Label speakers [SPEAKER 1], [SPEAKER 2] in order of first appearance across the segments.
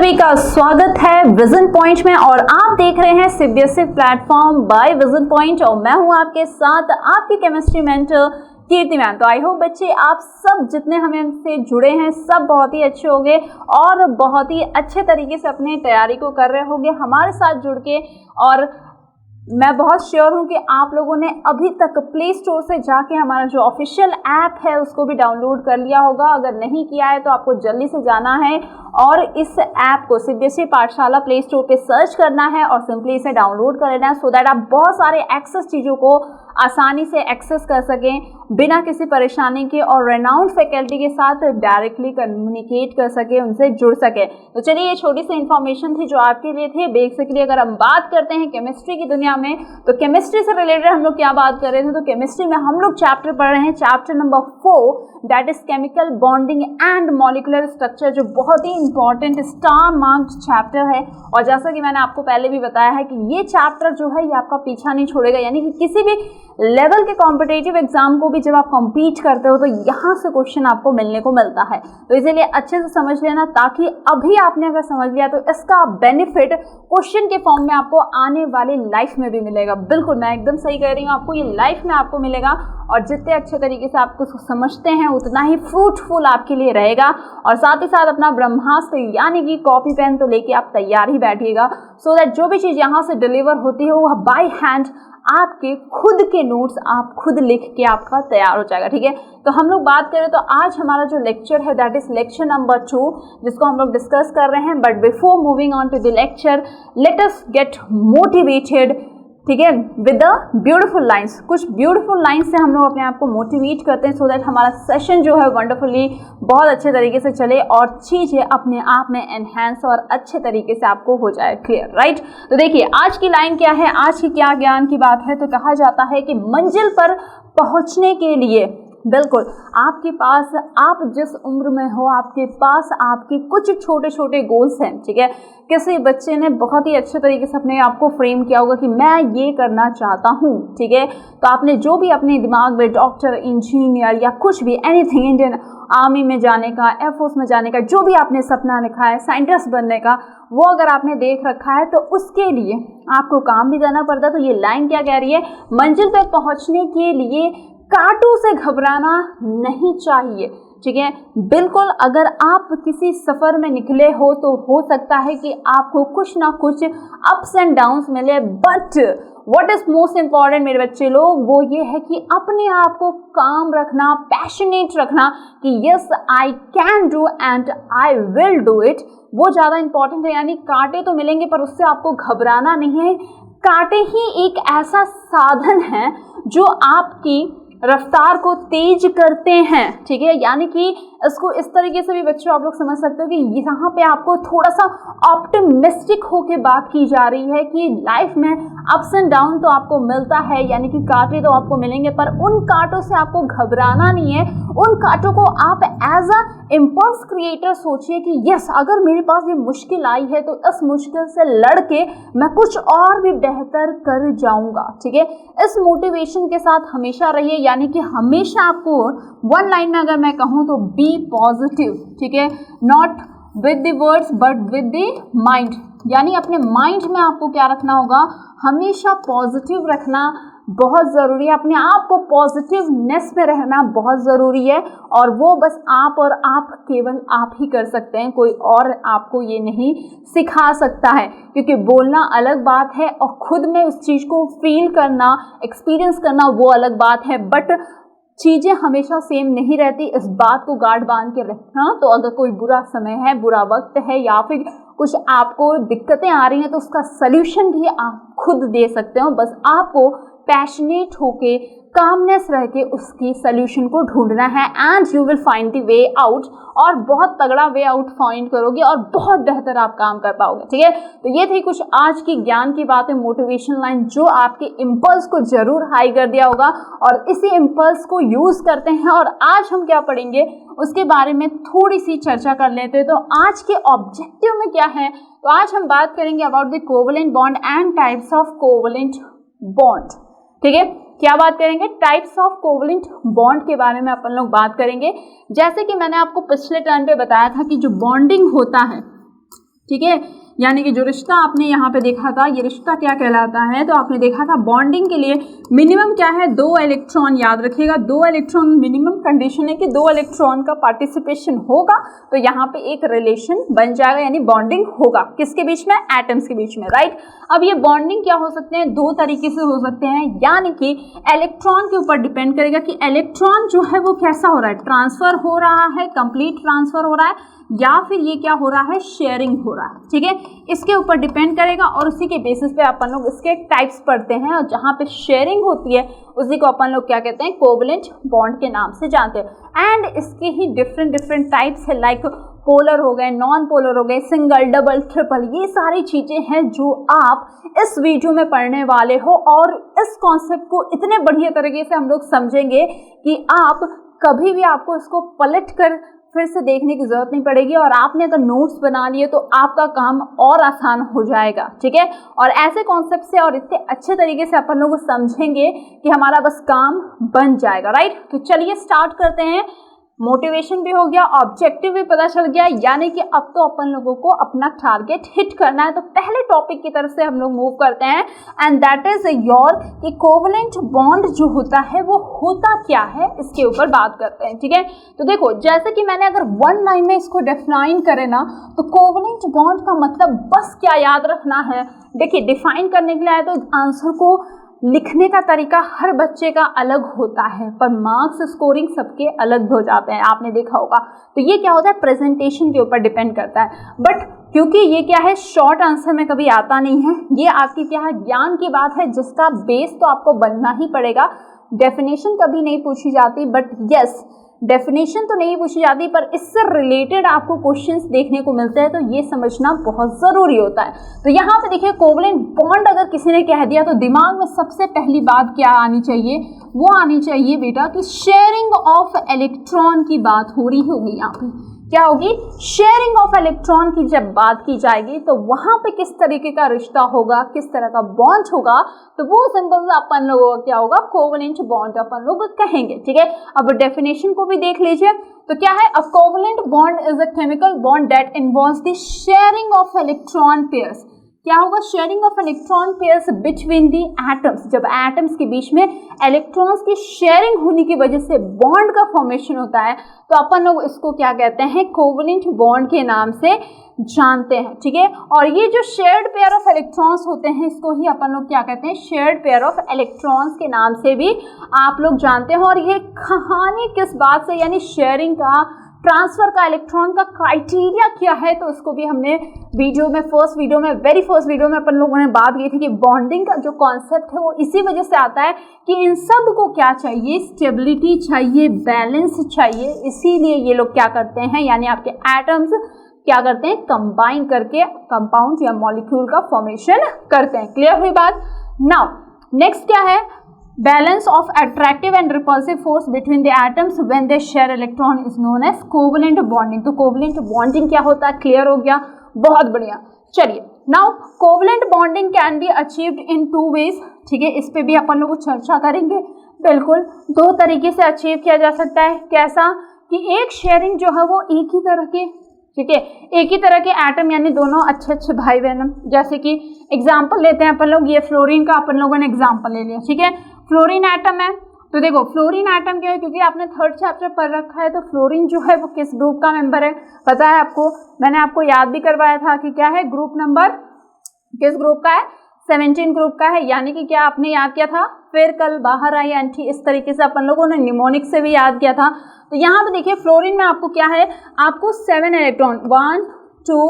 [SPEAKER 1] सभी का स्वागत है विजन पॉइंट में और आप देख रहे हैं CBSE platform bye vision point और मैं हूं आपके साथ आपकी केमिस्ट्री मेंटर कीर्ति मैम। तो आई होप बच्चे आप सब जितने हमसे जुड़े हैं सब बहुत ही अच्छे होंगे और बहुत ही अच्छे तरीके से अपनी तैयारी को कर रहे होंगे हमारे साथ जुड़ के। और मैं बहुत श्योर हूँ कि आप लोगों ने अभी तक प्ले स्टोर से जाके हमारा जो ऑफिशियल ऐप है उसको भी डाउनलोड कर लिया होगा। अगर नहीं किया है तो आपको जल्दी से जाना है और इस ऐप को सीबीएसई पाठशाला प्ले स्टोर पे सर्च करना है और सिंपली इसे डाउनलोड कर लेना है सो दैट आप बहुत सारे एक्सेस चीज़ों को आसानी से एक्सेस कर सकें बिना किसी परेशानी के और रेनाउंड फैकल्टी के साथ डायरेक्टली कम्युनिकेट कर सके, उनसे जुड़ सके। तो चलिए ये छोटी सी इन्फॉर्मेशन थी जो आपके लिए थी। बेसिकली अगर हम बात करते हैं केमिस्ट्री की दुनिया में तो केमिस्ट्री से रिलेटेड हम लोग क्या बात कर रहे थे, तो केमिस्ट्री में हम लोग चैप्टर पढ़ रहे हैं chapter number 4 that is chemical bonding and molecular structure, जो बहुत ही इंपॉर्टेंट स्टार मार्क्ड चैप्टर है। और जैसा कि मैंने आपको पहले भी बताया है कि ये चैप्टर जो है ये आपका पीछा नहीं छोड़ेगा, यानी कि किसी भी लेवल के कॉम्पिटेटिव एग्जाम को भी जब आप कम्पीट करते हो तो यहाँ से क्वेश्चन आपको मिलने को मिलता है। तो इसीलिए अच्छे से समझ लेना ताकि अभी आपने अगर समझ लिया तो इसका बेनिफिट क्वेश्चन के फॉर्म में आपको आने वाली लाइफ में भी मिलेगा। बिल्कुल मैं एकदम सही कह रही हूँ, आपको ये लाइफ में आपको मिलेगा और जितने अच्छे तरीके से आप उसको समझते हैं उतना ही फ्रूटफुल आपके लिए रहेगा। और साथ ही साथ अपना ब्रह्मास्त्र यानी कि कॉपी पेन तो लेके आप तैयार ही बैठिएगा सो दैट जो भी चीज़ यहाँ से डिलीवर होती है वो बाय हैंड आपके खुद के नोट्स आप खुद लिख के आपका तैयार हो जाएगा। ठीक है, तो हम लोग बात करें तो आज हमारा जो लेक्चर है दैट इज लेक्चर नंबर 2 जिसको हम लोग डिस्कस कर रहे हैं। But before moving on to the lecture let us get motivated, ठीक है, विद द ब्यूटीफुल लाइंस। कुछ ब्यूटीफुल लाइंस से हम लोग अपने आप को मोटिवेट करते हैं सो दैट हमारा सेशन जो है वंडरफुली बहुत अच्छे तरीके से चले और चीज़ें अपने आप में एनहेंस और अच्छे तरीके से आपको हो जाए क्लियर, राइट। तो देखिए आज की लाइन क्या है, आज की क्या ज्ञान की बात है। तो कहा जाता है कि मंजिल पर पहुंचने के लिए बिल्कुल आपके पास, आप जिस उम्र में हो आपके पास आपके कुछ छोटे छोटे गोल्स हैं। ठीक है, किसी बच्चे ने बहुत ही अच्छे तरीके से अपने आप को फ्रेम किया होगा कि मैं ये करना चाहता हूँ। ठीक है, तो आपने जो भी अपने दिमाग में डॉक्टर, इंजीनियर या कुछ भी एनीथिंग, इंडियन आर्मी में जाने का, एयरफोर्स में जाने का, जो भी आपने सपना लिखा है, साइंटिस्ट बनने का, वो अगर आपने देख रखा है तो उसके लिए आपको काम भी करना पड़ता है। तो ये लाइन क्या कह रही है, मंजिल पर पहुँचने के लिए कांटों से घबराना नहीं चाहिए। ठीक है, बिल्कुल अगर आप किसी सफ़र में निकले हो तो हो सकता है कि आपको कुछ ना कुछ अप्स एंड डाउन्स मिले, but what is most important मेरे बच्चे लोग वो ये है कि अपने आप को काम रखना, पैशनेट रखना कि yes I can do and I will do it, वो ज़्यादा इंपॉर्टेंट है। यानी कांटे तो मिलेंगे पर उससे आपको घबराना नहीं है। कांटे ही एक ऐसा साधन है जो आपकी रफ्तार को तेज करते हैं। ठीक है, यानी कि इसको इस तरीके से भी बच्चों आप लोग समझ सकते हो कि यहाँ पे आपको थोड़ा सा ऑप्टिमिस्टिक होके बात की जा रही है कि लाइफ में अप्स एंड डाउन तो आपको मिलता है, यानी कि कांटे तो आपको मिलेंगे पर उन कांटों से आपको घबराना नहीं है। उन कांटों को आप एज अ इम्पल्स क्रिएटर सोचिए कि यस अगर मेरे पास ये मुश्किल आई है तो इस मुश्किल से लड़ के मैं कुछ और भी बेहतर कर जाऊंगा। ठीक है, इस मोटिवेशन के साथ हमेशा रहिए, यानी कि हमेशा आपको वन लाइन में अगर मैं कहूँ तो बी पॉजिटिव। ठीक है, not with the words but with the mind, यानी अपने माइंड में आपको क्या रखना होगा, हमेशा पॉजिटिव रखना बहुत ज़रूरी है। अपने आप को पॉजिटिवनेस में रहना बहुत ज़रूरी है और वो बस आप और आप केवल आप ही कर सकते हैं, कोई और आपको ये नहीं सिखा सकता है। क्योंकि बोलना अलग बात है और खुद में उस चीज़ को फील करना, एक्सपीरियंस करना वो अलग बात है, बट चीज़ें हमेशा सेम नहीं रहती। इस बात को गांठ बांध के रखना। तो अगर कोई बुरा समय है, बुरा वक्त है या फिर कुछ आपको दिक्कतें आ रही हैं तो उसका सल्यूशन भी आप खुद दे सकते हो। बस आपको पैशनेट होके, कामनेस रह के उसकी सल्यूशन को ढूंढना है and you will find the way out, और बहुत तगड़ा वे आउट फाइंड करोगे और बहुत बेहतर आप काम कर पाओगे। ठीक है, तो ये थी कुछ आज की ज्ञान की बातें, मोटिवेशन लाइन जो आपके इम्पल्स को जरूर हाई कर दिया होगा और इसी इम्पल्स को यूज करते हैं। और आज हम क्या पढ़ेंगे उसके बारे में थोड़ी सी चर्चा कर लेते हैं। तो आज के ऑब्जेक्टिव में क्या है, तो आज हम बात करेंगे about the covalent bond and types of covalent bond. ठीक है, क्या बात करेंगे, टाइप्स ऑफ कोवेलेंट बॉन्ड के बारे में अपन लोग बात करेंगे। जैसे कि मैंने आपको पिछले टर्न पे बताया था कि जो बॉन्डिंग होता है ठीक है। यानी कि जो रिश्ता आपने यहाँ पे देखा था, ये रिश्ता क्या कहलाता है, तो आपने देखा था बॉन्डिंग के लिए मिनिमम क्या है, 2 इलेक्ट्रॉन। याद रखिएगा 2 इलेक्ट्रॉन मिनिमम कंडीशन है कि 2 इलेक्ट्रॉन का पार्टिसिपेशन होगा तो यहाँ पे एक रिलेशन बन जाएगा, यानी बॉन्डिंग होगा किसके बीच में, एटम्स के बीच में, राइट। अब ये बॉन्डिंग क्या हो सकते हैं, 2 तरीके से हो सकते हैं, यानी कि इलेक्ट्रॉन के ऊपर डिपेंड करेगा कि इलेक्ट्रॉन जो है वो कैसा हो रहा है, ट्रांसफर हो रहा है, कंप्लीट ट्रांसफर हो रहा है, या फिर ये क्या हो रहा है, शेयरिंग हो रहा है, ठीक है। इसके ऊपर डिपेंड करेगा और उसी के बेसिस पे अपन लोग इसके टाइप्स पढ़ते हैं, और जहाँ पे शेयरिंग होती है उसी को अपन लोग क्या कहते हैं, कोवलेंट बॉन्ड के नाम से जानते हैं। एंड इसके ही डिफरेंट टाइप्स है, लाइक पोलर हो गए, नॉन पोलर हो गए, सिंगल, डबल, ट्रिपल, ये सारी चीज़ें हैं जो आप इस वीडियो में पढ़ने वाले हो। और इस कॉन्सेप्ट को इतने बढ़िया तरीके से हम लोग समझेंगे कि आप कभी भी आपको इसको पलट कर फिर से देखने की जरूरत नहीं पड़ेगी, और आपने अगर नोट्स बना लिए तो आपका काम और आसान हो जाएगा, ठीक है। और ऐसे कॉन्सेप्ट से और इतने अच्छे तरीके से अपन लोग समझेंगे कि हमारा बस काम बन जाएगा, राइट। तो चलिए स्टार्ट करते हैं। मोटिवेशन भी हो गया, ऑब्जेक्टिव भी पता चल गया, यानी कि अब तो अपन लोगों को अपना टारगेट हिट करना है। तो पहले टॉपिक की तरफ से हम लोग मूव करते हैं, एंड दैट इज योर कि कोवलेंट बॉन्ड जो होता है वो होता क्या है, इसके ऊपर बात करते हैं, ठीक है। तो देखो, जैसे कि मैंने अगर 1 लाइन में इसको डिफाइन करे ना, तो कोवलेंट बॉन्ड का मतलब बस क्या याद रखना है। देखिए, डिफाइन करने के लिए आए तो आंसर को लिखने का तरीका हर बच्चे का अलग होता है, पर मार्क्स स्कोरिंग सबके अलग हो जाते हैं, आपने देखा होगा। तो ये क्या होता है, प्रेजेंटेशन के ऊपर डिपेंड करता है। बट क्योंकि ये क्या है, शॉर्ट आंसर में कभी आता नहीं है, ये आपकी क्या है, ज्ञान की बात है जिसका बेस तो आपको बनना ही पड़ेगा। डेफिनेशन कभी नहीं पूछी जाती, बट यस, डेफिनेशन तो नहीं पूछी जाती, पर इससे रिलेटेड आपको क्वेश्चंस देखने को मिलते हैं, तो ये समझना बहुत ज़रूरी होता है। तो यहाँ पे देखिए, कोवलेंट बॉन्ड अगर किसी ने कह दिया तो दिमाग में सबसे पहली बात क्या आनी चाहिए, वो आनी चाहिए बेटा कि शेयरिंग ऑफ इलेक्ट्रॉन की बात हो रही होगी। यहाँ पे क्या होगी, शेयरिंग ऑफ इलेक्ट्रॉन की जब बात की जाएगी तो वहाँ पे किस तरीके का रिश्ता होगा, किस तरह का बॉन्ड होगा, तो वो सिंपल सा अपन लोगों का क्या होगा, कोवलेंट बॉन्ड अपन लोग कहेंगे, ठीक है। अब डेफिनेशन को भी देख लीजिए, तो क्या है, a covalent bond is a chemical bond that involves the sharing of electron pairs. क्या होगा, sharing of electron pairs between the atoms. जब एटम्स के बीच में इलेक्ट्रॉन्स की शेयरिंग होने की वजह से बॉन्ड का फॉर्मेशन होता है, तो अपन लोग इसको क्या कहते हैं, कोवलेंट बॉन्ड के नाम से जानते हैं, ठीक है। और ये जो शेयर्ड पेयर ऑफ इलेक्ट्रॉन्स होते हैं, इसको ही अपन लोग क्या कहते हैं, शेयर्ड पेयर ऑफ इलेक्ट्रॉन्स के नाम से भी आप लोग जानते हैं। और ये कहानी किस बात से, यानी शेयरिंग का, ट्रांसफर का, इलेक्ट्रॉन का क्राइटेरिया क्या है, तो उसको भी हमने वीडियो में, वेरी फर्स्ट वीडियो में अपन लोगों ने बात की थी कि बॉन्डिंग का जो कॉन्सेप्ट है वो इसी वजह से आता है कि इन सब को क्या चाहिए, स्टेबिलिटी चाहिए, बैलेंस चाहिए। इसीलिए ये लोग क्या करते हैं, यानी आपके एटम्स क्या करते हैं, कंबाइन करके कंपाउंड या मॉलिक्यूल का फॉर्मेशन करते हैं। क्लियर हुई बात। नाउ नेक्स्ट क्या है, balance of attractive and repulsive force between the atoms when they share electron is known as covalent bonding. तो कोवलेंट बॉन्डिंग क्या होता है, क्लियर हो गया, बहुत बढ़िया। चलिए, now covalent bonding can be achieved in 2 ways, ठीक है। इस पे भी अपन लोग चर्चा करेंगे। बिल्कुल 2 तरीके से अचीव किया जा सकता है। कैसा कि एक शेयरिंग जो है वो एक ही तरह के, ठीक है, एक ही तरह के एटम, यानी दोनों अच्छे भाई बहन। जैसे कि एग्जाम्पल लेते हैं अपन लोग, ये फ्लोरीन का अपन लोगों ने एग्जाम्पल ले लिया, ठीक है। फ्लोरीन एटम है, तो देखो फ्लोरीन एटम क्या है, क्योंकि आपने 3rd चैप्टर पढ़ रखा है, तो फ्लोरीन जो है वो किस ग्रुप का मेंबर है पता है आपको, मैंने आपको याद भी करवाया था कि क्या है, ग्रुप नंबर किस ग्रुप का है, 17 ग्रुप का है। यानी कि क्या आपने याद किया था, फिर कल बाहर आई एंटी, इस तरीके से अपन लोगों ने निमोनिक से भी याद किया था। तो यहाँ पे देखिए फ्लोरीन में आपको क्या है, आपको 7 इलेक्ट्रॉन, 1 2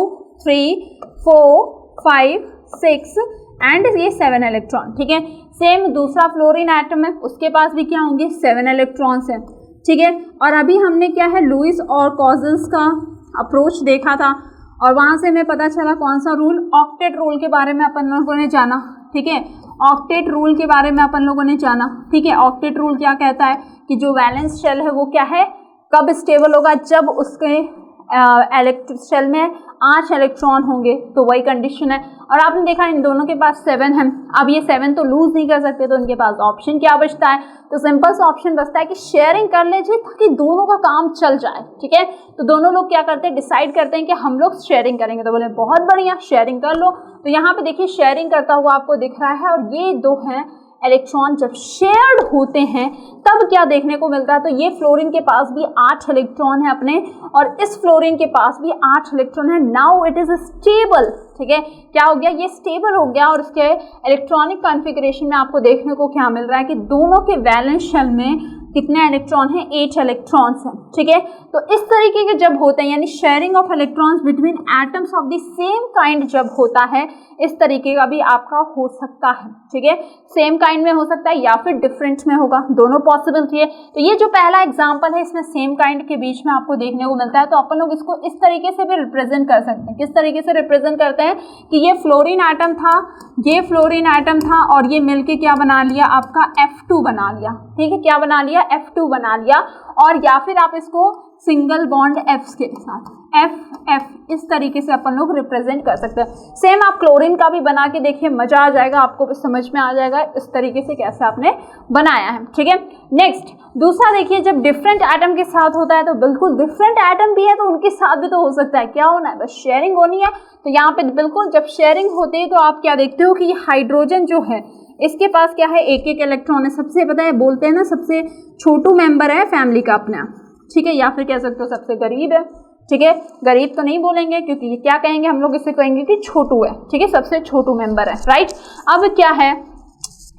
[SPEAKER 1] 3 4 5 6 एंड ये 7 इलेक्ट्रॉन, ठीक है। सेम दूसरा फ्लोरीन एटम है, उसके पास भी क्या होंगे, 7 इलेक्ट्रॉन्स हैं, ठीक है। और अभी हमने क्या है, लुईस और कॉजल्स का अप्रोच देखा था, और वहाँ से हमें पता चला कौन सा रूल, ऑक्टेट रूल के बारे में अपन लोगों ने जाना, ठीक है। ऑक्टेट रूल के बारे में अपन लोगों ने जाना, ठीक है। ऑक्टेट रूल क्या कहता है कि जो वैलेंस शेल है वो क्या है, कब स्टेबल होगा, जब उसके शेल में 8 इलेक्ट्रॉन होंगे, तो वही कंडीशन है। और आपने देखा इन दोनों के पास 7 है, अब ये 7 तो लूज नहीं कर सकते, तो इनके पास ऑप्शन क्या बचता है, तो सिंपल सा ऑप्शन बचता है कि शेयरिंग कर लीजिए ताकि दोनों का काम चल जाए। ठीक है, तो दोनों लोग क्या करते हैं, डिसाइड करते हैं कि हम लोग शेयरिंग करेंगे, तो बोले बहुत बढ़िया शेयरिंग कर लो। तो यहाँ पे देखिए शेयरिंग करता हुआ आपको दिख रहा है, और ये दो हैं इलेक्ट्रॉन जब शेयर्ड होते हैं तब क्या देखने को मिलता है, तो ये फ्लोरीन के पास भी 8 इलेक्ट्रॉन है अपने, और इस फ्लोरीन के पास भी 8 इलेक्ट्रॉन है। Now it is stable. ठीक है, क्या हो गया, ये स्टेबल हो गया, और इसके इलेक्ट्रॉनिक कॉन्फ़िगरेशन में आपको देखने को क्या मिल रहा है कि दोनों के वैलेंस शेल में कितने इलेक्ट्रॉन हैं, 8 इलेक्ट्रॉन्स हैं। ठीक है, तो इस तरीके के जब होते हैं, यानी sharing of electrons between atoms of the same kind जब होता है, इस तरीके का भी आपका हो सकता है। ठीक है, सेम काइंड में हो सकता है या फिर डिफरेंट में होगा, दोनों पॉसिबिलिटी है। तो ये जो पहला एग्जांपल है, इसमें सेम काइंड के बीच में आपको देखने को मिलता है, तो अपन लोग इसको इस तरीके से भी रिप्रेजेंट कर सकते हैं। किस तरीके से रिप्रेजेंट करते हैं कि ये फ्लोरीन एटम था, ये फ्लोरीन एटम था, और ये मिलके क्या बना लिया, आपका F2 बना लिया। ठीक है, क्या बना लिया, F2 बना लिया, और या फिर आप इसको सिंगल बॉन्ड F के साथ F इस तरीके से अपन लोग रिप्रेजेंट कर सकते हैं। सेम आप क्लोरीन का भी बना के देखिए, मजा आ जाएगा, आपको समझ में आ जाएगा इस तरीके से कैसे आपने बनाया है। ठीक है, नेक्स्ट दूसरा देखिए, जब डिफरेंट एटम के साथ होता है तो बिल्कुल डिफरेंट एटम भी है तो उनके साथ भी तो हो सकता है, क्या होना है, बस शेयरिंग होनी है। तो यहाँ पे बिल्कुल जब शेयरिंग होती है तो आप क्या देखते हो कि हाइड्रोजन जो है इसके पास क्या है, एक एक इलेक्ट्रॉन है। सबसे पता है, बोलते हैं ना सबसे छोटू मेंबर है फैमिली का अपना। ठीक है, या फिर कह सकते हो सबसे गरीब है। ठीक है, गरीब तो नहीं बोलेंगे क्योंकि ये क्या कहेंगे, हम लोग इसे कहेंगे कि छोटू है। ठीक है, सबसे छोटू मेंबर है, राइट। अब क्या है,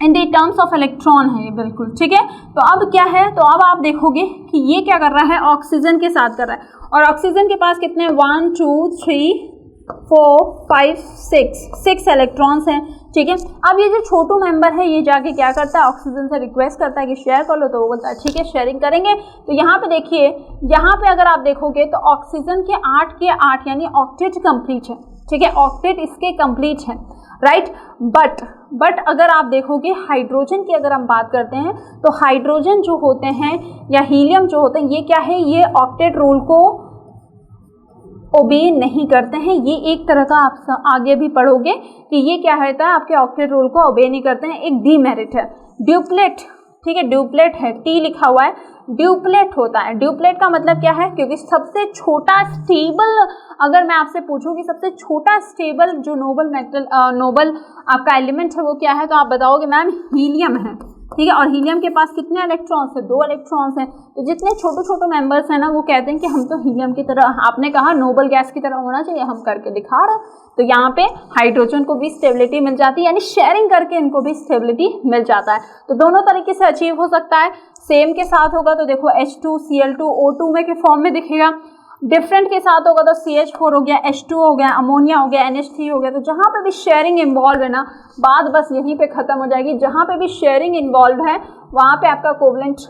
[SPEAKER 1] in the terms of electron है ये बिल्कुल। ठीक है, तो अब क्या है, तो अब आप देखोगे कि ये क्या कर रहा है, ऑक्सीजन के साथ कर रहा है, और ऑक्सीजन के पास कितने 1 2 3 4 5 6 इलेक्ट्रॉन्स हैं। ठीक है, अब ये जो छोटू मेंबर है ये जाके क्या करता है, ऑक्सीजन से रिक्वेस्ट करता है कि शेयर कर लो, तो वो बोलता है ठीक है शेयरिंग करेंगे। तो यहाँ पे देखिए, यहाँ पे अगर आप देखोगे तो ऑक्सीजन के 8 के 8 यानी ऑक्टेट कंप्लीट है। ठीक है, ऑक्टेट इसके कंप्लीट है, राइट। बट अगर आप देखोगे हाइड्रोजन की अगर हम बात करते हैं तो हाइड्रोजन जो होते हैं या हीलियम जो होते हैं, ये क्या है, ये ऑक्टेट रूल को ओबे नहीं करते हैं। ये एक तरह का आप आगे भी पढ़ोगे कि ये क्या होता है, आपके ऑक्टेट रूल को ओबे नहीं करते हैं, एक डीमेरिट है। ड्यूप्लेट, ठीक है, ड्यूप्लेट है, टी लिखा हुआ है, ड्यूप्लेट होता है। ड्यूप्लेट का मतलब क्या है, क्योंकि सबसे छोटा स्टेबल, अगर मैं आपसे पूछूं कि सबसे छोटा स्टेबल जो नोबल आपका एलिमेंट है वो क्या है, तो आप बताओगे मैम हीलियम है। ठीक है, और हीलियम के पास कितने इलेक्ट्रॉन्स है, 2 इलेक्ट्रॉन्स हैं। तो जितने छोटे छोटे मेंबर्स हैं ना, वो कहते हैं कि हम तो हीलियम की तरह, आपने कहा नोबल गैस की तरह होना चाहिए, हम करके दिखा रहे हैं। तो यहाँ पे हाइड्रोजन को भी स्टेबिलिटी मिल जाती है, यानी शेयरिंग करके इनको भी स्टेबिलिटी मिल जाता है। तो दोनों तरीके से अचीव हो सकता है। सेम के साथ होगा तो देखो H2Cl2 O2 में के फॉर्म में दिखेगा, डिफरेंट के साथ होगा तो CH4 हो गया, H2 हो गया, अमोनिया हो गया, NH3 हो गया। तो जहाँ पे भी शेयरिंग इन्वॉल्व है ना, बात बस यहीं पे खत्म हो जाएगी। जहाँ पे भी शेयरिंग इन्वॉल्व है वहाँ पे आपका कोवलेंट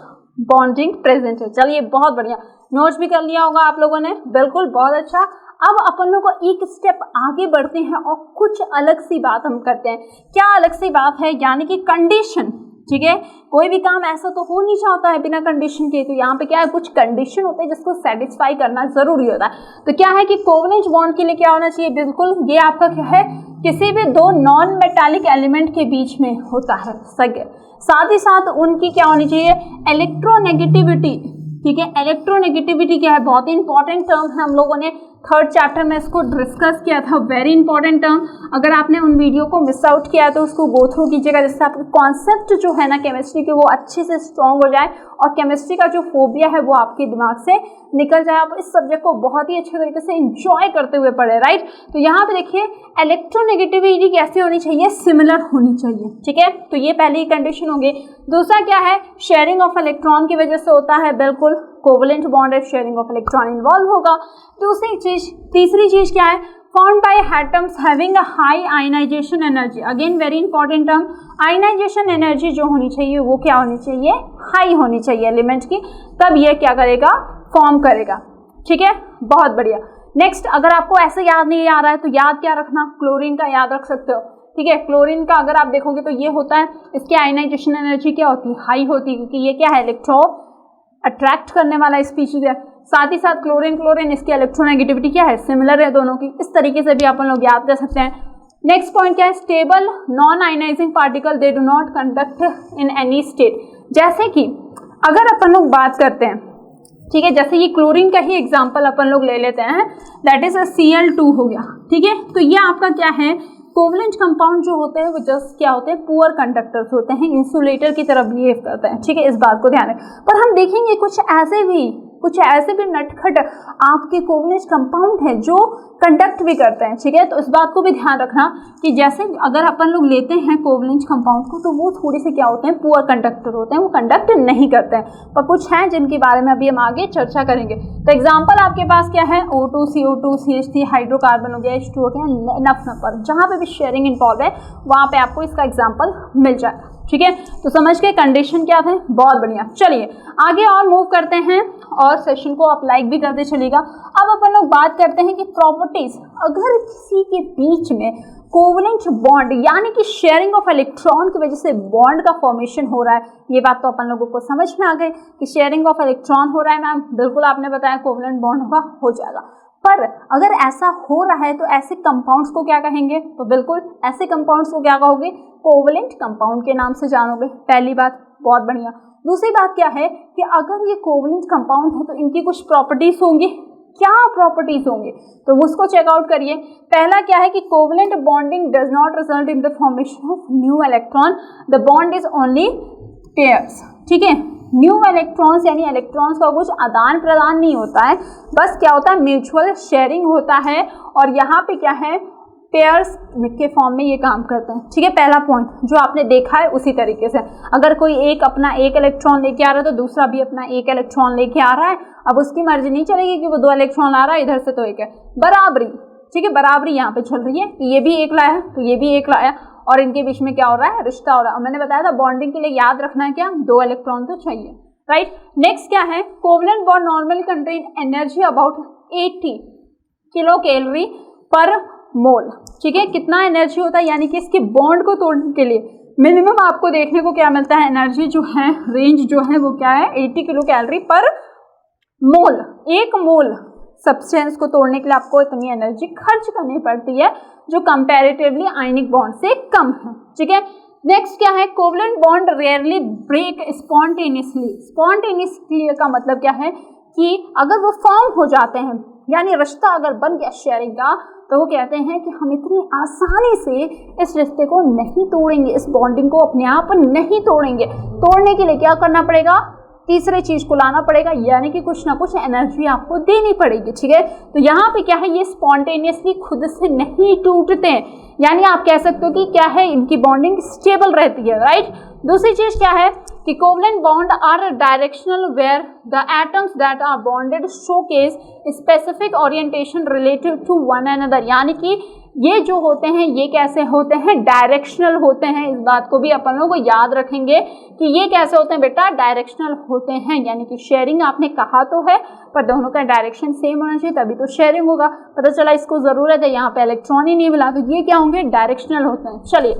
[SPEAKER 1] बॉन्डिंग प्रेजेंट है। चलिए बहुत बढ़िया, नोट्स भी कर लिया होगा आप लोगों ने, बिल्कुल बहुत अच्छा। अब अपन लोग को एक स्टेप आगे बढ़ते हैं और कुछ अलग सी बात हम करते हैं। क्या अलग सी बात है, यानी कि कंडीशन। ठीक है, कोई भी काम ऐसा तो हो नहीं चाहता है बिना कंडीशन के, तो यहाँ पे क्या है, कुछ कंडीशन होते हैं जिसको सेटिस्फाई करना जरूरी होता है। तो क्या है कि कोवलेंट बॉन्ड के लिए क्या होना चाहिए, बिल्कुल ये आपका क्या है, किसी भी 2 नॉन मेटालिक एलिमेंट के बीच में होता है सगे, साथ ही साथ उनकी क्या होनी चाहिए, इलेक्ट्रोनेगेटिविटी। ठीक है, इलेक्ट्रोनेगेटिविटी क्या है, बहुत ही इंपॉर्टेंट टर्म है, हम लोगों ने 3rd चैप्टर में इसको डिस्कस किया था, वेरी इंपॉर्टेंट टर्म। अगर आपने उन वीडियो को मिस आउट किया है तो उसको गो थ्रू कीजिएगा, जिससे आपके कॉन्सेप्ट जो है ना केमिस्ट्री के वो अच्छे से स्ट्रॉन्ग हो जाए और केमिस्ट्री का जो फोबिया है वो आपके दिमाग से निकल जाए, आप इस सब्जेक्ट को बहुत ही अच्छे तरीके से एंजॉय करते हुए पढ़े, राइट। तो यहाँ पे देखिए इलेक्ट्रोनेगेटिविटी कैसी होनी चाहिए, सिमिलर होनी चाहिए। ठीक है, तो ये पहली कंडीशन होगी। दूसरा क्या है, शेयरिंग ऑफ इलेक्ट्रॉन की वजह से होता है, बिल्कुल कोवलेंट बॉन्ड है, शेयरिंग ऑफ इलेक्ट्रॉन इन्वॉल्व होगा। दूसरी चीज, तीसरी चीज क्या है, formed by atoms having a high ionization energy, again very important term, ionization energy जो होनी चाहिए वो क्या होनी चाहिए, हाई होनी चाहिए एलिमेंट की, तब ये क्या करेगा, फॉर्म करेगा। ठीक है, बहुत बढ़िया। नेक्स्ट, अगर आपको ऐसे याद नहीं आ रहा है तो याद क्या रखना, क्लोरीन का याद रख सकते हो। ठीक है, क्लोरीन का अगर आप देखोगे तो ये होता है, इसकी आयनाइजेशन एनर्जी क्या होती है, हाई होती है, क्योंकि ये क्या है, इलेक्ट्रो अट्रैक्ट करने वाला स्पीशीज है। साथ ही साथ क्लोरीन क्लोरीन इसकी इलेक्ट्रोनेगेटिविटी क्या है, सिमिलर है दोनों की। इस तरीके से भी अपन लोग याद कर सकते हैं। नेक्स्ट पॉइंट क्या है, stable non ionising particle they do not conduct in any state. जैसे कि अगर अपन लोग बात करते हैं, ठीक है, जैसे ये क्लोरीन का ही एग्जांपल अपन लोग ले लेते हैं, दैट इज Cl2 हो गया, ठीक है। तो ये आपका क्या है, कोवलेंट कंपाउंड जो होते हैं वो जस्ट क्या होते हैं, पुअर कंडक्टर्स होते हैं, इंसुलेटर की तरह बिहेव करते हैं, ठीक है, इस बात को ध्यान रखें। पर हम देखेंगे कुछ ऐसे भी नटखट आपके कोवलेंट कंपाउंड है जो कंडक्ट भी करते हैं, ठीक है। तो इस बात को भी ध्यान रखना कि जैसे अगर अपन लोग लेते हैं कोवलेंट कंपाउंड को तो वो थोड़े से क्या होते हैं, पुअर कंडक्टर होते हैं, वो कंडक्ट नहीं करते हैं। पर कुछ हैं जिनके बारे में अभी हम आगे चर्चा करेंगे। तो एग्जाम्पल आपके पास क्या है, O2, CO2, CH3, हाइड्रोकार्बन हो गया, H2 हो गया, नफ नंबर, जहाँ पे भी शेयरिंग इन्वॉल्व है वहाँ पे आपको इसका एग्जाम्पल मिल जाएगा, ठीक है। तो समझ के कंडीशन क्या थे, बहुत बढ़िया। चलिए आगे और मूव करते हैं और सेशन को आप लाइक भी करते चलिएगा। अब अपन लोग बात करते हैं कि प्रॉपर्टीज, अगर किसी के बीच में कोवलेंट बॉन्ड यानी कि शेयरिंग ऑफ इलेक्ट्रॉन की वजह से बॉन्ड का फॉर्मेशन हो रहा है, ये बात तो अपन लोगों को समझ में आ गई कि शेयरिंग ऑफ इलेक्ट्रॉन हो रहा है मैम, बिल्कुल आपने बताया कोवलेंट बॉन्ड होगा, हो जाएगा। पर अगर ऐसा हो रहा है तो ऐसे कंपाउंड्स को क्या कहेंगे, तो बिल्कुल ऐसे कंपाउंड्स को क्या कहोगे, कोवलेंट कंपाउंड के नाम से जानोगे। पहली बात, बहुत बढ़िया। दूसरी बात क्या है कि अगर ये कोवलेंट कंपाउंड है तो इनकी कुछ प्रॉपर्टीज होंगी, क्या प्रॉपर्टीज होंगे तो उसको चेकआउट करिए। पहला क्या है कि covalent bonding does not result in the formation of new electron, the bond is only pairs, ठीक है। न्यू इलेक्ट्रॉन्स यानी इलेक्ट्रॉन्स का कुछ आदान प्रदान नहीं होता है, बस क्या होता है, म्यूचुअल शेयरिंग होता है, और यहाँ पे क्या है, पेयर्स के फॉर्म में ये काम करते हैं, ठीक है। पहला पॉइंट जो आपने देखा है उसी तरीके से, अगर कोई एक अपना एक इलेक्ट्रॉन लेके आ रहा है तो दूसरा भी अपना एक इलेक्ट्रॉन लेके आ रहा है। अब उसकी मर्जी नहीं चलेगी कि वो 2 इलेक्ट्रॉन आ रहा है इधर से तो एक है, बराबरी, ठीक है, बराबरी यहाँ पे चल रही है, ये भी एक लाया तो ये भी एक लाया, और इनके बीच में क्या हो रहा है, रिश्ता हो रहा है। मैंने बताया था बॉन्डिंग के लिए याद रखना है क्या, 2 इलेक्ट्रॉन तो चाहिए, राइट। नेक्स्ट क्या है, covalent bond normally contain energy about 80 kilo calorie पर मोल, ठीक है। कितना एनर्जी होता है, यानी कि इसके बॉन्ड को तोड़ने के लिए मिनिमम आपको देखने को क्या मिलता है, एनर्जी जो है, रेंज जो है वो क्या है, 80 किलो कैलोरी पर मोल। 1 मोल सब्सटेंस को तोड़ने के लिए आपको इतनी एनर्जी खर्च करनी पड़ती है, जो कंपैरेटिवली आयनिक बॉन्ड से कम है, ठीक है। नेक्स्ट क्या है, covalent bond rarely break spontaneously. Spontaneously का मतलब क्या है कि अगर वो फॉर्म हो जाते हैं, यानी रिश्ता अगर बन गया शेयरिंग का, तो वो कहते हैं कि हम इतनी आसानी से इस रिश्ते को नहीं तोड़ेंगे, इस बॉन्डिंग को अपने आप नहीं तोड़ेंगे। तोड़ने के लिए क्या करना पड़ेगा, तीसरे चीज को लाना पड़ेगा, यानी कि कुछ ना कुछ एनर्जी आपको देनी पड़ेगी, ठीक है। तो यहाँ पे क्या है, ये स्पॉन्टेनियसली खुद से नहीं टूटते हैं, यानी आप कह सकते हो कि क्या है, इनकी बॉन्डिंग स्टेबल रहती है, राइट। दूसरी चीज क्या है कि covalent bond are directional where the atoms that are bonded showcase specific orientation relative to one another, यानी कि ये जो होते हैं ये कैसे होते हैं, डायरेक्शनल होते हैं। इस बात को भी अपन लोग को याद रखेंगे कि ये कैसे होते हैं बेटा, डायरेक्शनल होते हैं, यानी कि शेयरिंग आपने कहा तो है पर दोनों का डायरेक्शन सेम होना चाहिए तभी तो शेयरिंग होगा। पता चला इसको जरूरत है, यहाँ पे इलेक्ट्रॉन ही नहीं मिला, तो ये क्या होंगे, डायरेक्शनल होते हैं। चलिए,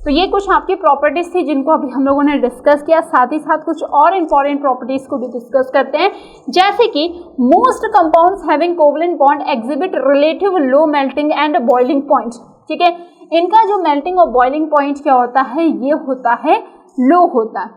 [SPEAKER 1] तो ये कुछ आपकी प्रॉपर्टीज थी जिनको अभी हम लोगों ने डिस्कस किया, साथ ही साथ कुछ और इंपॉर्टेंट प्रॉपर्टीज को भी डिस्कस करते हैं, जैसे कि most compounds having covalent bond exhibit relative low melting and boiling points, ठीक है। इनका जो मेल्टिंग और बॉइलिंग पॉइंट क्या होता है, ये होता है लो होता है,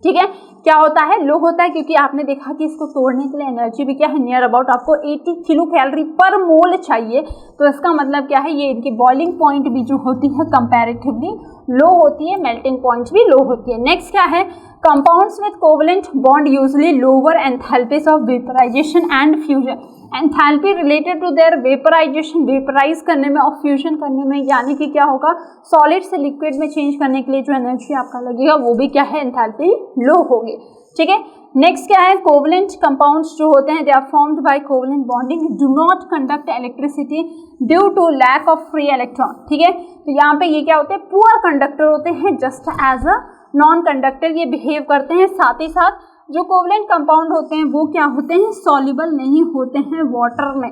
[SPEAKER 1] ठीक है। क्या होता है, लो होता है, क्योंकि आपने देखा कि इसको तोड़ने के लिए एनर्जी भी क्या है, नियर अबाउट आपको 80 किलो कैलोरी पर मोल चाहिए। तो इसका मतलब क्या है, ये इनकी बॉइलिंग पॉइंट भी जो होती है कंपैरेटिवली लो होती है, मेल्टिंग पॉइंट्स भी लो होती है। नेक्स्ट क्या है, compounds with covalent bond usually lower enthalpies of vaporisation and fusion. Enthalpy related to their vaporisation, vaporise करने में और फ्यूजन करने में, यानी कि क्या होगा, सॉलिड से लिक्विड में चेंज करने के लिए जो एनर्जी आपका लगेगा वो भी क्या है, एंथैल्पी लो होगी, ठीक है। नेक्स्ट क्या है, कोवलेंट कंपाउंड्स जो होते हैं they are formed by covalent bonding do not conduct electricity due to lack of free electron, ठीक है। तो यहाँ पे ये क्या होते हैं, पुअर कंडक्टर होते हैं, just as a non conductor ये बिहेव करते हैं। साथ ही साथ जो कोवलेंट कंपाउंड होते हैं वो क्या होते हैं, सॉल्युबल नहीं होते हैं वाटर में,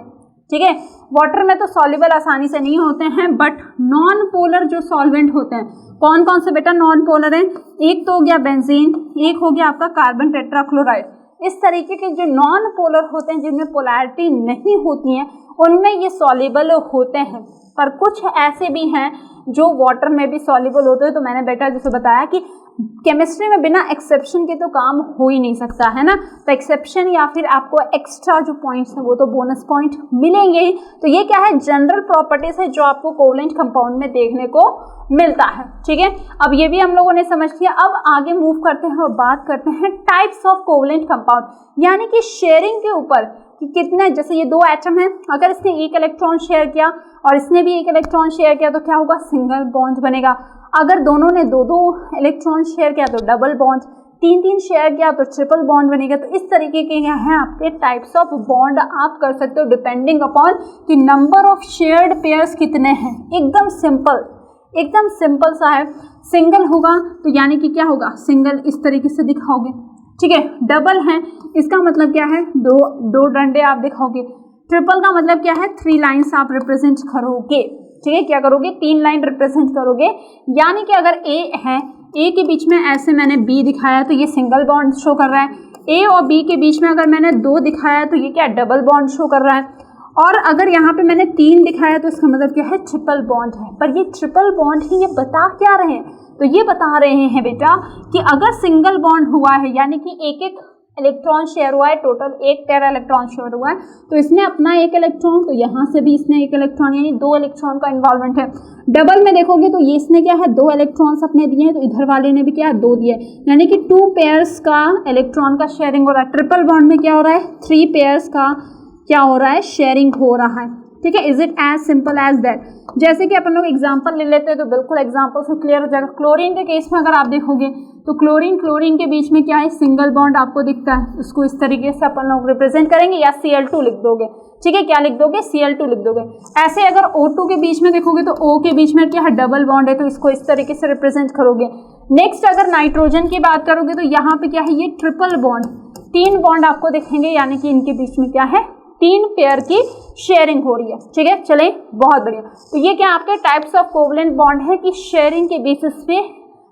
[SPEAKER 1] ठीक है। वाटर में तो सॉल्युबल आसानी से नहीं होते हैं, बट नॉन पोलर जो सॉल्वेंट होते हैं, कौन कौन से बेटा नॉन पोलर हैं, एक तो हो गया बेंजीन, एक हो गया आपका कार्बन टेट्राक्लोराइड, इस तरीके के जो नॉन पोलर होते हैं, जिनमें पोलैरिटी नहीं होती है, उनमें ये सॉल्युबल होते हैं। पर कुछ ऐसे भी हैं जो वाटर में भी सॉल्युबल होते हैं। तो मैंने बेटा जैसे बताया कि केमिस्ट्री में बिना एक्सेप्शन के तो काम हो ही नहीं सकता है ना। तो एक्सेप्शन या फिर आपको एक्स्ट्रा जो पॉइंट्स हैं वो तो बोनस पॉइंट मिलेंगे ही। तो ये क्या है, जनरल प्रॉपर्टीज है जो आपको कोवलेंट कंपाउंड में देखने को मिलता है। ठीक है, अब ये भी हम लोगों ने समझ लिया। अब आगे मूव करते हैं और बात करते हैं टाइप्स ऑफ कोवलेंट कंपाउंड, यानी कि शेयरिंग के ऊपर कि कितने, जैसे ये दो एटम है, अगर इसने एक इलेक्ट्रॉन शेयर किया और इसने भी एक इलेक्ट्रॉन शेयर किया तो क्या होगा, सिंगल बॉन्ड बनेगा। अगर दोनों ने दो दो इलेक्ट्रॉन शेयर किया तो डबल बॉन्ड, तीन तीन शेयर किया तो ट्रिपल बॉन्ड बनेगा। तो इस तरीके के यहाँ हैं आपके टाइप्स ऑफ बॉन्ड आप कर सकते हो डिपेंडिंग अपॉन कि नंबर ऑफ शेयर्ड पेयर्स कितने हैं। एकदम सिंपल, एकदम सिंपल सा है। सिंगल होगा तो यानी कि क्या होगा, सिंगल इस तरीके से दिखाओगे। ठीक है, डबल है इसका मतलब क्या है, दो डंडे आप दिखाओगे। ट्रिपल का मतलब क्या है, 3 लाइन्स आप रिप्रेजेंट करोगे। ठीक है, क्या करोगे, 3 लाइन रिप्रेजेंट करोगे। यानी कि अगर ए है, ए के बीच में ऐसे मैंने बी दिखाया तो ये सिंगल बॉन्ड शो कर रहा है। ए और बी के बीच में अगर मैंने 2 दिखाया तो ये क्या, डबल बॉन्ड शो कर रहा है। और अगर यहाँ पे मैंने 3 दिखाया तो इसका मतलब क्या है, ट्रिपल बॉन्ड है। पर ये ट्रिपल बॉन्ड ही ये बता क्या रहे हैं, तो ये बता रहे हैं बेटा कि अगर सिंगल बॉन्ड हुआ है, यानी कि एक एक इलेक्ट्रॉन शेयर हुआ है, टोटल 1 टेरा इलेक्ट्रॉन शेयर हुआ है, तो इसने अपना 1 इलेक्ट्रॉन, तो यहाँ से भी इसने 1 इलेक्ट्रॉन, यानी 2 इलेक्ट्रॉन का इन्वॉल्वमेंट है। डबल में देखोगे तो ये इसने क्या है, 2 इलेक्ट्रॉन्स अपने दिए हैं, तो इधर वाले ने भी क्या, 2 दिए, यानी कि 2 पेयर्स का इलेक्ट्रॉन का शेयरिंग हो रहा है। ट्रिपल बॉन्ड में क्या हो रहा है, 3 पेयर्स का क्या हो रहा है, शेयरिंग हो रहा है। ठीक है, is it as simple as that. जैसे कि अपन लोग एग्जांपल ले लेते हैं तो बिल्कुल एग्जांपल से क्लियर हो जाएगा। क्लोरीन के केस में अगर आप देखोगे तो क्लोरीन के बीच में क्या है, सिंगल बॉन्ड आपको दिखता है। उसको इस तरीके से अपन लोग रिप्रेजेंट करेंगे, या Cl2 लिख दोगे। ठीक है, क्या लिख दोगे, Cl2 लिख दोगे। ऐसे अगर O2 के बीच में देखोगे तो O के बीच में क्या है, डबल बॉन्ड है, तो इसको इस तरीके से रिप्रेजेंट करोगे। नेक्स्ट अगर नाइट्रोजन की बात करोगे तो यहाँ पे क्या है, ये ट्रिपल बॉन्ड, 3 बॉन्ड आपको दिखेंगे, यानी कि इनके बीच में क्या है, 3 पेयर की शेयरिंग हो रही है। ठीक है, चले, बहुत बढ़िया। तो ये क्या आपके टाइप्स ऑफ कोवलेंट बॉन्ड है कि शेयरिंग के बेसिस पे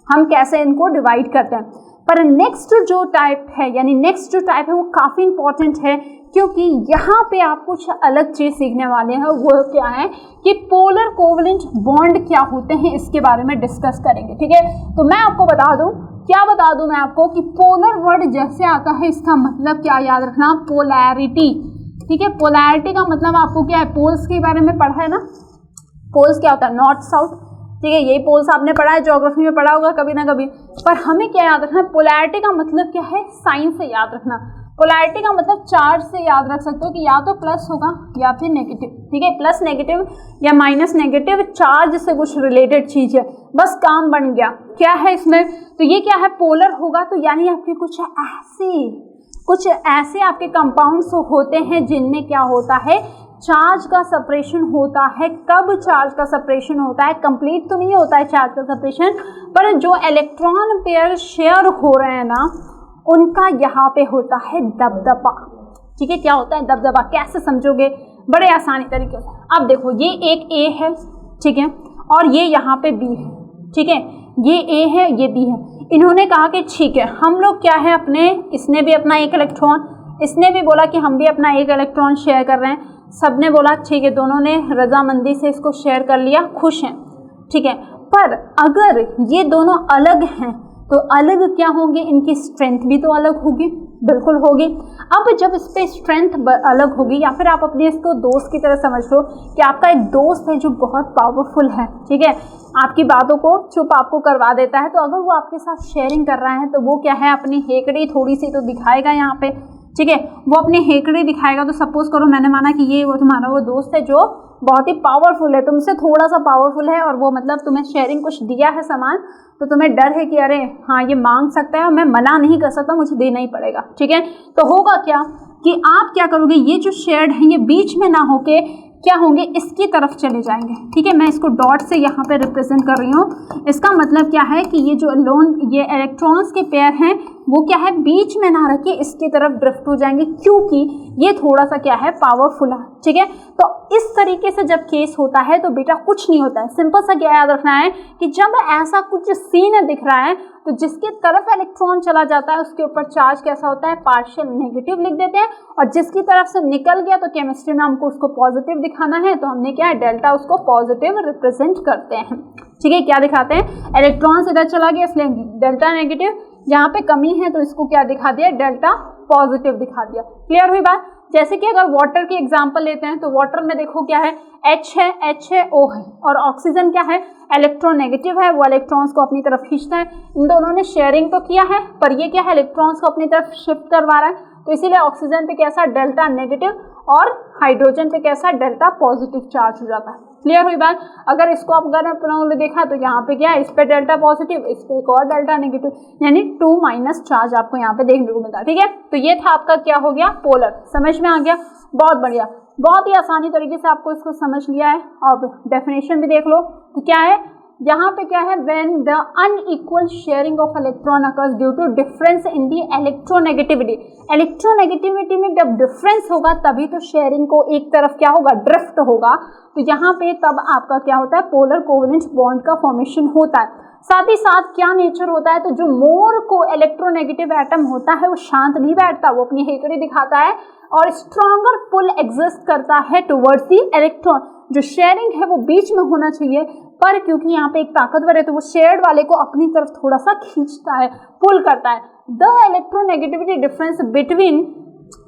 [SPEAKER 1] हम कैसे इनको डिवाइड करते हैं। पर नेक्स्ट जो टाइप है, यानी नेक्स्ट जो टाइप है वो काफ़ी इंपॉर्टेंट है, क्योंकि यहाँ पे आप कुछ अलग चीज़ सीखने वाले हैं। वो क्या है कि पोलर कोवलेंट बॉन्ड क्या होते हैं, इसके बारे में डिस्कस करेंगे। ठीक है, तो मैं आपको बता दूँ, क्या बता दूँ मैं आपको कि पोलर वर्ड जैसे आता है इसका मतलब क्या याद रखना, पोलैरिटी। ठीक है, पोलैरिटी का मतलब आपको क्या है, पोल्स के बारे में पढ़ा है ना, पोल्स क्या होता है, नॉर्थ साउथ। ठीक है, यही पोल्स आपने पढ़ा है, ज्योग्राफी में पढ़ा होगा कभी ना कभी। पर हमें क्या याद रखना है, पोलैरिटी का मतलब क्या है, साइन से याद रखना। पोलैरिटी का मतलब चार्ज से याद रख सकते हो कि या तो प्लस होगा या फिर नेगेटिव। ठीक है, प्लस नेगेटिव या माइनस नेगेटिव, चार्ज से कुछ रिलेटेड चीज है, बस काम बन गया। क्या है इसमें, तो ये क्या है, पोलर होगा तो यानी आपके कुछ ऐसे आपके कंपाउंड्स होते हैं जिनमें क्या होता है, चार्ज का सेपरेशन होता है। कब चार्ज का सेपरेशन होता है, कंप्लीट तो नहीं होता है चार्ज का सेपरेशन, पर जो इलेक्ट्रॉन पेयर शेयर हो रहे हैं ना, उनका यहाँ पे होता है दबदबा। ठीक है, क्या होता है दबदबा, कैसे समझोगे, बड़े आसानी तरीके से। अब देखो, ये एक ए है, ठीक है, और ये यहाँ पे बी है। ठीक है, ये ए है, ये बी है। इन्होंने कहा कि ठीक है, हम लोग क्या है अपने, इसने भी अपना 1 इलेक्ट्रॉन, इसने भी बोला कि हम भी अपना 1 इलेक्ट्रॉन शेयर कर रहे हैं। सबने बोला ठीक है, दोनों ने रजामंदी से इसको शेयर कर लिया, खुश हैं। ठीक है, पर अगर ये दोनों अलग हैं तो अलग क्या होंगे, इनकी स्ट्रेंथ भी तो अलग होगी, बिल्कुल होगी। अब जब इस पर स्ट्रेंथ अलग होगी, या फिर आप अपने इसको दोस्त की तरह समझ लो कि आपका एक दोस्त है जो बहुत पावरफुल है, ठीक है, आपकी बातों को चुप आपको करवा देता है, तो अगर वो आपके साथ शेयरिंग कर रहा है तो वो क्या है, अपनी हेकड़ी थोड़ी सी तो दिखाएगा यहाँ पे। ठीक है, वो अपनी हेकड़ी दिखाएगा। तो सपोज करो मैंने माना कि ये वो तुम्हारा वो दोस्त है जो बहुत ही पावरफुल है, तुमसे थोड़ा सा पावरफुल है, और वो मतलब तुम्हें शेयरिंग कुछ दिया है सामान, तो तुम्हें डर है कि अरे हाँ ये मांग सकता है और मैं मना नहीं कर सकता, मुझे देना ही पड़ेगा। ठीक है, तो होगा क्या कि आप क्या करोगे, ये जो शेयर्ड है ये बीच में ना होके क्या होंगे, इसकी तरफ चले जाएंगे। ठीक है, मैं इसको डॉट से यहाँ पे रिप्रेजेंट कर रही हूँ। इसका मतलब क्या है कि ये जो ये इलेक्ट्रॉन्स के पेयर हैं वो क्या है, बीच में ना रख के इसकी तरफ ड्रिफ्ट हो जाएंगे, क्योंकि ये थोड़ा सा क्या है, पावरफुल है। ठीक है, तो इस तरीके से जब केस होता है तो बेटा कुछ नहीं होता है। सिंपल सा क्या याद रखना है कि जब ऐसा कुछ सीन दिख रहा है तो जिसकी तरफ इलेक्ट्रॉन चला जाता है उसके ऊपर चार्ज कैसा होता है, पार्शियल नेगेटिव लिख देते हैं, और जिसकी तरफ से निकल गया तो केमिस्ट्री में हमको उसको पॉजिटिव दिखाना है, तो हमने क्या है, डेल्टा उसको पॉजिटिव रिप्रेजेंट करते हैं। ठीक है, क्या दिखाते हैं, इलेक्ट्रॉन इधर चला गया इसलिए डेल्टा नेगेटिव, यहाँ पे कमी है तो इसको क्या दिखा दिया, डेल्टा पॉजिटिव दिखा दिया। क्लियर हुई बात। जैसे कि अगर वाटर की एग्जांपल लेते हैं तो वाटर में देखो क्या है, H है, O है, और ऑक्सीजन क्या है, इलेक्ट्रोनेगेटिव है, वो इलेक्ट्रॉन्स को अपनी तरफ खींचता है। इन दोनों ने शेयरिंग तो किया है पर ये क्या है, इलेक्ट्रॉन्स को अपनी तरफ शिफ्ट करवा रहा है, तो इसीलिए ऑक्सीजन पे कैसा, डेल्टा नेगेटिव, और हाइड्रोजन पे कैसा, डेल्टा पॉजिटिव चार्ज हो जाता है। क्लियर हुई बात। अगर इसको अगर अपन देखा तो यहाँ पे क्या है, इस पे डेल्टा पॉजिटिव, इस पे एक और डेल्टा नेगेटिव, यानी 2- चार्ज आपको यहाँ पे देखने को मिलता है। ठीक है, तो ये था आपका क्या हो गया, पोलर। समझ में आ गया, बहुत बढ़िया, बहुत ही आसानी तरीके से आपको इसको समझ लिया है। और डेफिनेशन भी देख लो, तो क्या है यहाँ पे, क्या है, when the unequal sharing of electron occurs due to difference in the electronegativity. Electronegativity में जब डिफरेंस होगा तभी तो शेयरिंग को एक तरफ क्या होगा, ड्रिफ्ट होगा, तो यहाँ पे तब आपका क्या होता है, पोलर कोवेलेंट बॉन्ड का फॉर्मेशन होता है। साथ ही साथ क्या नेचर होता है, तो जो मोर को इलेक्ट्रोनेगेटिव एटम होता है वो शांत नहीं बैठता, वो अपनी हेकड़ी दिखाता है और स्ट्रॉन्गर पुल एग्जिस्ट करता है टुवर्ड्स दी इलेक्ट्रॉन। जो शेयरिंग है वो बीच में होना चाहिए, पर क्योंकि यहाँ पे एक ताकतवर है तो वो शेयर्ड वाले को अपनी तरफ थोड़ा सा खींचता है, पुल करता है। The electronegativity difference between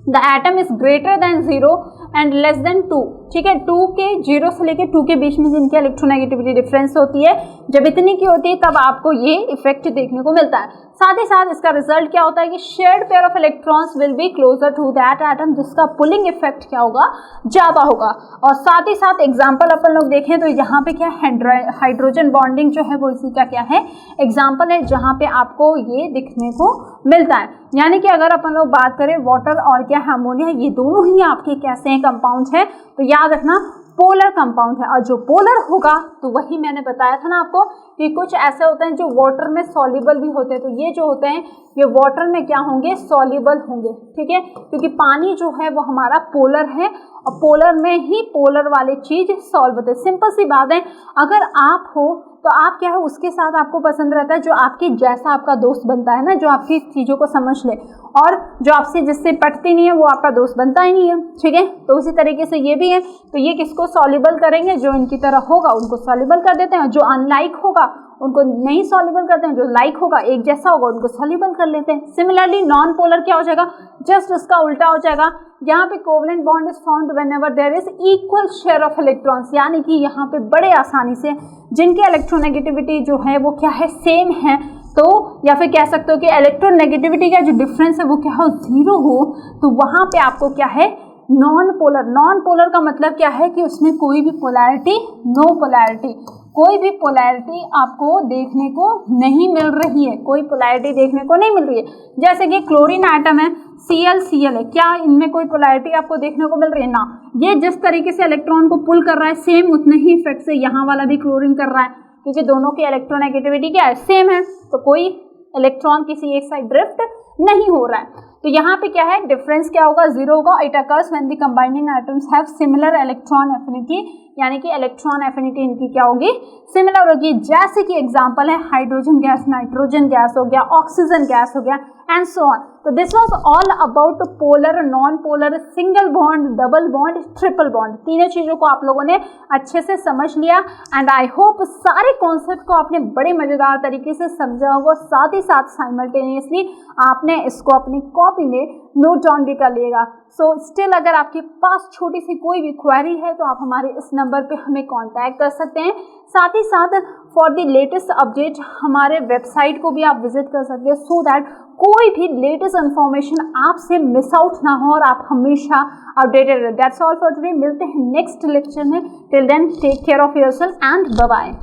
[SPEAKER 1] the atom is greater than 0 and less than 2। ठीक है, 2 के 0 से लेके 2 के बीच में जिनकी इलेक्ट्रोनेगेटिविटी डिफरेंस होती है, जब इतनी की होती है तब आपको ये इफेक्ट देखने को मिलता है। साथ ही साथ इसका रिजल्ट क्या होता है कि shared pair of electrons will be closer to that atom, जिसका पुलिंग इफेक्ट क्या होगा, ज्यादा होगा। और साथ ही साथ एग्जाम्पल अपन लोग देखें तो यहाँ पे क्या है, हाइड्रोजन बॉन्डिंग जो है वो इसी का क्या है, एग्जाम्पल है, जहाँ पे आपको ये दिखने को मिलता है। यानी कि अगर अपन लोग बात करें वाटर और क्या है, अमोनिया, ये दोनों ही आपके कैसे हैं, कंपाउंड्स हैं, तो याद रखना पोलर कंपाउंड है। और जो पोलर होगा तो वही मैंने बताया था ना आपको कि कुछ ऐसे होते हैं जो वाटर में सॉल्युबल भी होते हैं, तो ये जो होते हैं ये वाटर में क्या होंगे, सॉल्युबल होंगे। ठीक है, क्योंकि पानी जो है वो हमारा पोलर है और पोलर में ही पोलर वाली चीज सॉल्व होते हैं। सिंपल सी बात है, अगर आप हो तो आप क्या है, उसके साथ आपको पसंद रहता है जो आपके जैसा आपका दोस्त बनता है ना, जो आपकी चीज़ों को समझ ले, और जो आपसे जिससे पटती नहीं है वो आपका दोस्त बनता ही नहीं है। ठीक है, तो उसी तरीके से ये भी है, तो ये किसको सॉल्युबल करेंगे, जो इनकी तरह होगा उनको सॉल्युबल कर देते हैं, जो अनलाइक होगा उनको नहीं सॉल्युबल करते हैं, जो लाइक होगा, एक जैसा होगा, उनको सॉल्युबल कर लेते हैं। सिमिलरली नॉन पोलर क्या हो जाएगा, जस्ट उसका उल्टा हो जाएगा। यहाँ पे covalent bond is found whenever there is equal share of electrons, यानी कि यहाँ पे बड़े आसानी से जिनकी इलेक्ट्रोनेगेटिविटी जो है वो क्या है, सेम है, तो या फिर कह सकते हो कि इलेक्ट्रोनेगेटिविटी का जो डिफरेंस है वो क्या हो, 0 हो, तो वहाँ पे आपको क्या है, नॉन पोलर। नॉन पोलर का मतलब क्या है कि उसमें कोई भी पोलैरिटी, नो पोलैरिटी, कोई भी पोलैरिटी आपको देखने को नहीं मिल रही है, कोई पोलैरिटी देखने को नहीं मिल रही है। जैसे कि क्लोरीन एटम है, Cl है, क्या इनमें कोई पोलैरिटी आपको देखने को मिल रही है ना। ये जिस तरीके से इलेक्ट्रॉन को पुल कर रहा है सेम उतने ही इफेक्ट से यहाँ वाला भी क्लोरीन कर रहा है, क्योंकि दोनों की इलेक्ट्रोनेगेटिविटी क्या है, सेम है, तो कोई इलेक्ट्रॉन किसी एक साइड ड्रिफ्ट नहीं हो रहा है। तो यहाँ पे क्या है, डिफरेंस क्या होगा, 0 होगा। It occurs when the combining atoms have similar electron affinity, यानी कि इलेक्ट्रॉन एफिनिटी इनकी क्या होगी, सिमिलर होगी। जैसे कि एग्जांपल है हाइड्रोजन गैस, नाइट्रोजन गैस हो गया, ऑक्सीजन गैस हो गया, एंड सो ऑन। तो this was all about polar, non polar, single bond, double bond, triple bond. तीनों चीज़ों को आप लोगों ने अच्छे से समझ लिया एंड आई होप सारे कॉन्सेप्ट को आपने बड़े मज़ेदार तरीके से समझा होगा। साथ ही साथ साइमल्टेनियसली आपने इसको अपनी कॉपी में नोट डाउन भी कर लिएगा। सो स्टिल अगर आपके पास छोटी सी कोई भी क्वेरी है तो आप हमारे इस नंबर पे हमें कांटेक्ट कर सकते हैं। साथ ही साथ फॉर द लेटेस्ट अपडेट हमारे वेबसाइट को भी आप विजिट कर सकते हैं, सो दैट कोई भी लेटेस्ट इन्फॉर्मेशन आपसे मिस आउट ना हो और आप हमेशा अपडेटेड रहे। That's all for today. मिलते हैं नेक्स्ट लेक्चर में। Till then take care of yourself and bye bye.